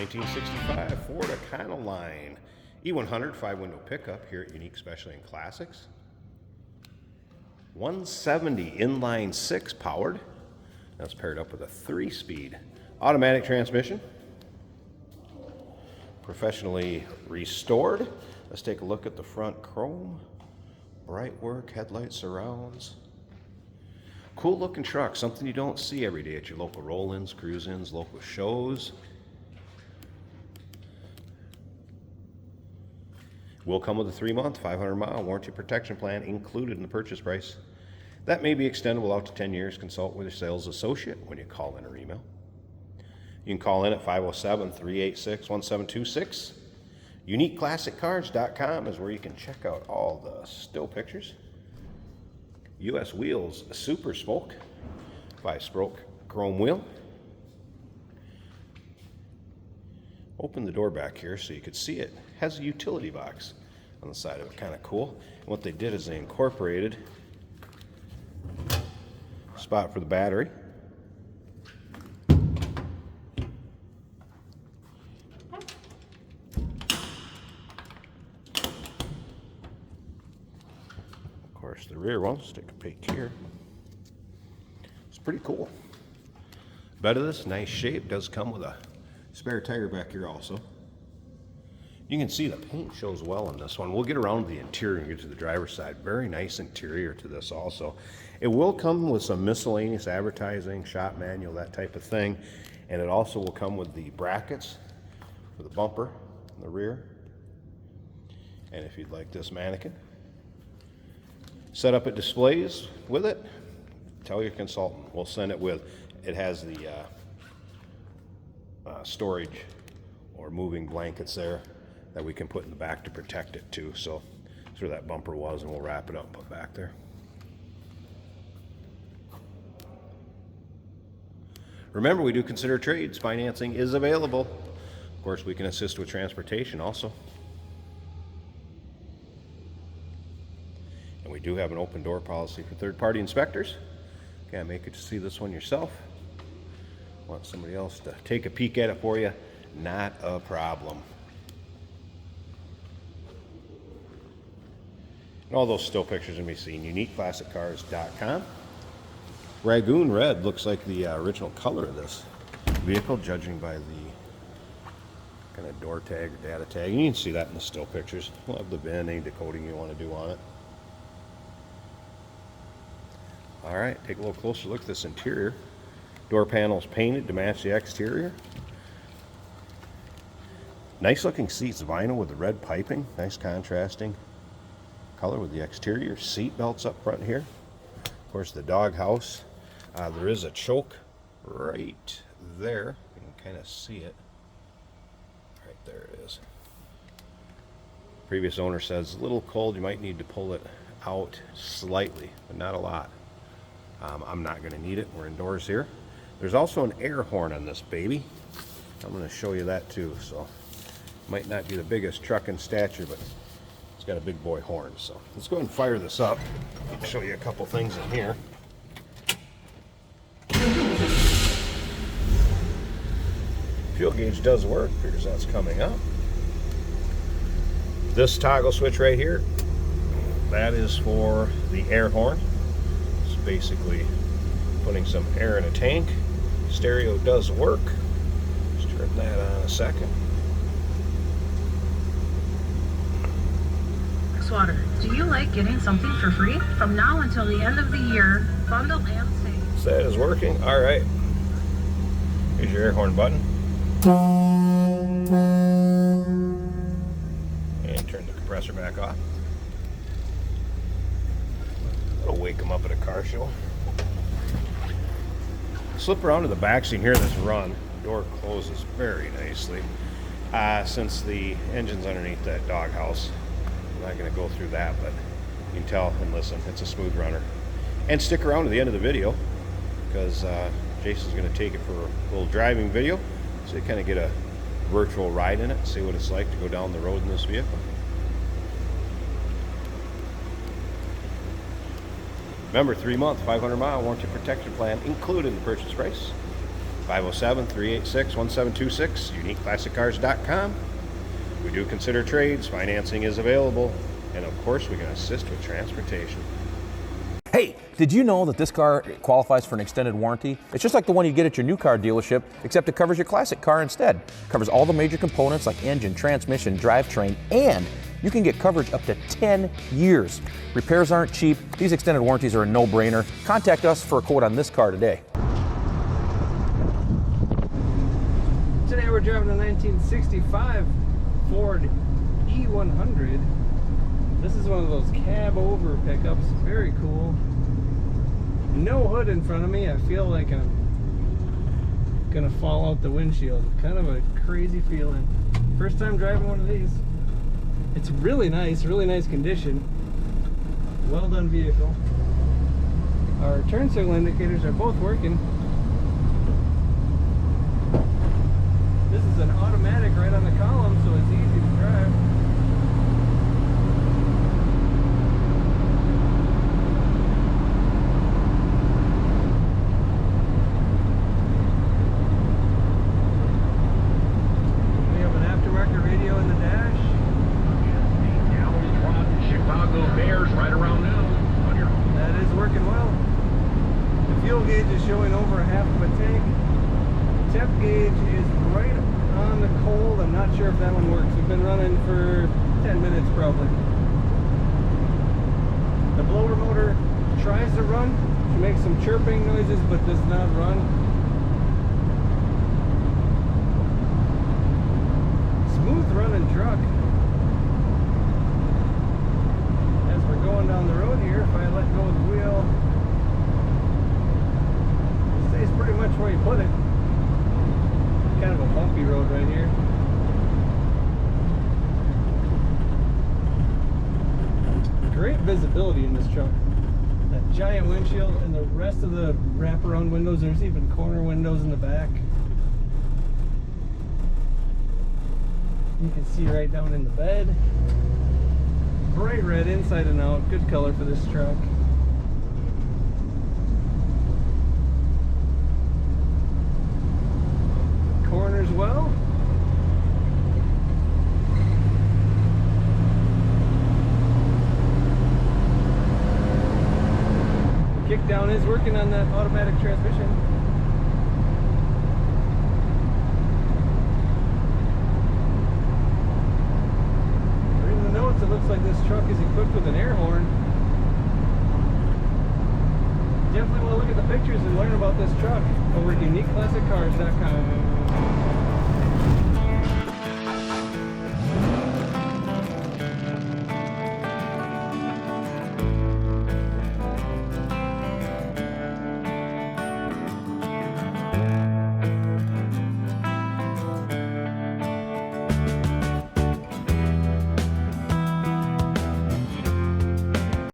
1965 Ford Econoline E-100 5-window pickup here at Unique Specialty and Classics. 170 inline 6 powered. That's paired up with a 3-speed automatic transmission. Professionally restored. Let's take a look at the front chrome. Bright work, headlight surrounds. Cool looking truck, something you don't see every day at your local roll-ins, cruise-ins, local shows. Will come with a 3-month, 500-mile warranty protection plan included in the purchase price. That may be extendable out to 10 years. Consult with your sales associate when you call in or email. You can call in at 507-386-1726. UniqueClassicCars.com is where you can check out all the still pictures. US Wheels Super Spoke, 5-spoke chrome wheel. Open the door back here so you could see it. Has a utility box on the side of it, kind of cool. And what they did is they incorporated a spot for the battery. Of course, the rear one, let's take a peek here. It's pretty cool. Bed of this, nice shape, does come with a spare tire back here also. You can see the paint shows well on this one. We'll get around the interior and get to the driver's side. Very nice interior to this also. It will come with some miscellaneous advertising, shop manual, that type of thing. And it also will come with the brackets for the bumper in the rear. And if you'd like this mannequin, set up at displays with it, tell your consultant. We'll send it with. It has the storage or moving blankets there that we can put in the back to protect it too. So that's where that bumper was, and we'll wrap it up and put back there. Remember, we do consider trades. Financing is available. Of course, we can assist with transportation also. And we do have an open door policy for third-party inspectors. Can't make it to see this one yourself. Want somebody else to take a peek at it for you? Not a problem. And all those still pictures can be seen. UniqueClassicCars.com. Ragoon red looks like the original color of this vehicle, judging by the kind of door tag or data tag. And you can see that in the still pictures. We'll have the VIN, any decoding you want to do on it. All right, take a little closer look at this interior. Door panels painted to match the exterior. Nice looking seats, vinyl with the red piping. Nice contrasting color with the exterior. Seat belts up front here. Of course, the dog house. There is a choke right there. You can kind of see it. Right there it is. Previous owner says a little cold. You might need to pull it out slightly, but not a lot. I'm not going to need it. We're indoors here. There's also an air horn on this baby. I'm going to show you that too. So, might not be the biggest truck in stature, but it's got a big boy horn. So, let's go ahead and fire this up. I'll show you a couple things in here. Fuel gauge does work. Figures that's coming up. This toggle switch right here, that is for the air horn. It's basically putting some air in a tank. Stereo does work. Let's turn that on a second. Water. Do you like getting something for free? From now until the end of the year, bundle and save. That is working. All right. Here's your air horn button. And turn the compressor back off. That'll wake them up at a car show. Slip around to the back so you can hear this run. The door closes very nicely. Since the engine's underneath that doghouse, I'm not going to go through that, but you can tell and listen. It's a smooth runner. And stick around to the end of the video, because Jason's going to take it for a little driving video, so you kind of get a virtual ride in it, see what it's like to go down the road in this vehicle. Remember, 3-month, 500-mile warranty protection plan included in the purchase price. 507-386-1726, uniqueclassiccars.com. We do consider trades, financing is available, and of course we can assist with transportation. Hey, did you know that this car qualifies for an extended warranty? It's just like the one you get at your new car dealership, except it covers your classic car instead. It covers all the major components like engine, transmission, drivetrain, and you can get coverage up to 10 years. Repairs aren't cheap. These extended warranties are a no-brainer. Contact us for a quote on this car today. Today we're driving a 1965 Ford E-100. This is one of those cab over pickups, very cool. No hood in front of me. I feel like I'm gonna fall out the windshield. Kind of a crazy feeling. First time driving one of these. It's really nice condition. Well done vehicle. Our turn signal indicators are both working. This is an automatic right on the column, so it's easy to drive. Showing over half of a tank. Temp gauge is right on the cold. I'm not sure if that one works. We've been running for 10 minutes probably. The blower motor tries to run. She makes some chirping noises but does not run. Smooth running truck. As we're going down the road here, if I let go of the wheel, it's pretty much where you put it. Kind of a bumpy road right here. Great visibility in this truck. That giant windshield and the rest of the wraparound windows. There's even corner windows in the back. You can see right down in the bed. Bright red inside and out. Good color for this truck. Corners well. Kick down is working on that automatic transmission. Reading the notes, it looks like this truck is equipped with an air horn. Definitely want to look at the pictures and learn about this truck over at uniqueclassiccars.com.